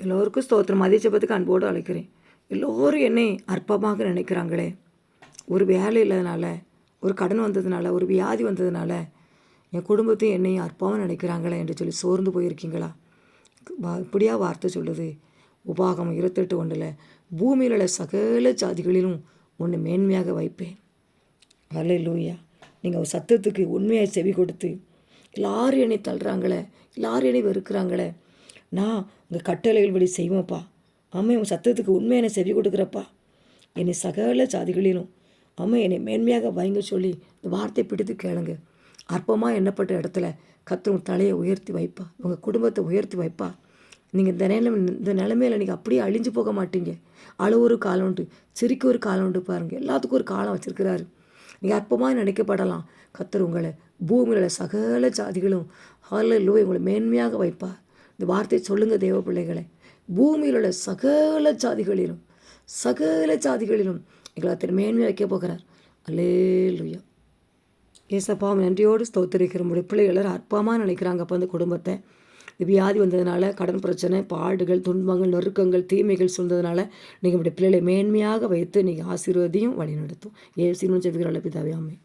எல்லோருக்கும் ஸ்தோத்திரம். மதிய ஜெபத்துக்கு அன்போடு அழைக்கிறேன். எல்லோரும் என்னை அற்பமாக நினைக்கிறாங்களே, ஒரு வேலை இல்லாதனால, ஒரு கடன் வந்ததுனால, ஒரு வியாதி வந்ததுனால என் குடும்பத்தையும் என்னையும் அற்பமாக நினைக்கிறாங்களே என்று சொல்லி சோர்ந்து போயிருக்கீங்களா? இப்படியா வார்த்தை சொல்லுது உபாகமம் 28:1 பூமியில் உள்ள சகல ஜாதிகளிலும் உன்னை மேன்மையாக வைப்பேன். அல்லேலூயா. நீங்கள் ஒரு சத்தத்துக்கு உண்மையாக செவி கொடுத்து எல்லாரும் என்னை தள்ளுறாங்களே, எல்லாரும் என்னை வெறுக்கிறாங்களே, நான் உங்கள் கட்டளைகள் படி செய்வோம்ப்பா. அம்மா உங்கள் சத்தத்துக்கு உண்மையை என்னை செவி கொடுக்குறப்பா. என்னை சகல ஜாதிகளிலும் அம்மா என்னை மேன்மையாக வைங்க சொல்லி இந்த வார்த்தை பிடித்து கேளுங்க. அற்பமாக எண்ணப்பட்ட இடத்துல கர்த்தர் தலையை உயர்த்தி வைப்பா, உங்கள் குடும்பத்தை உயர்த்தி வைப்பா. நீங்கள் இந்த நிலைமையில் நீங்கள் அப்படியே அழிஞ்சு போக மாட்டீங்க. அழுவ ஒரு காலம் உண்டு, சிரிக்க ஒரு காலம் உண்டு பாருங்கள். எல்லாத்துக்கும் ஒரு காலம் வச்சுருக்கிறாரு. நீங்கள் அற்பமாக நினைக்கப்படலாம். கர்த்தர் உங்களை பூமியில் சகல ஜாதிகளும் ஹல்லேலூயா உங்களை மேன்மையாக வைப்பா. இந்த வார்த்தை சொல்லுங்கள் தேவ பிள்ளைகளை. பூமியில் உள்ள சகல ஜாதிகளிலும் எங்களை மேன்மையாக வைக்க போகிறார். அல்லேலூயா. ஏசப்பா நன்றியோடு ஸ்தோத்திரிக்கிற முடிய பிள்ளைகள் எல்லாரும் அற்பமாக நினைக்கிறாங்க. அப்போ அந்த குடும்பத்தை வியாதி வந்ததுனால, கடன் பிரச்சனை, பாடுகள், துன்பங்கள், நெருக்கங்கள், தீமைகள் சூழ்ந்ததுனால நீங்கள் இப்படி பிள்ளைகளை மேன்மையாக வைத்து நீங்கள் ஆசீர்வதியும் வழி நடத்தும். ஏசுவின் ஜெபங்கள் பிதாவே, ஆமென்.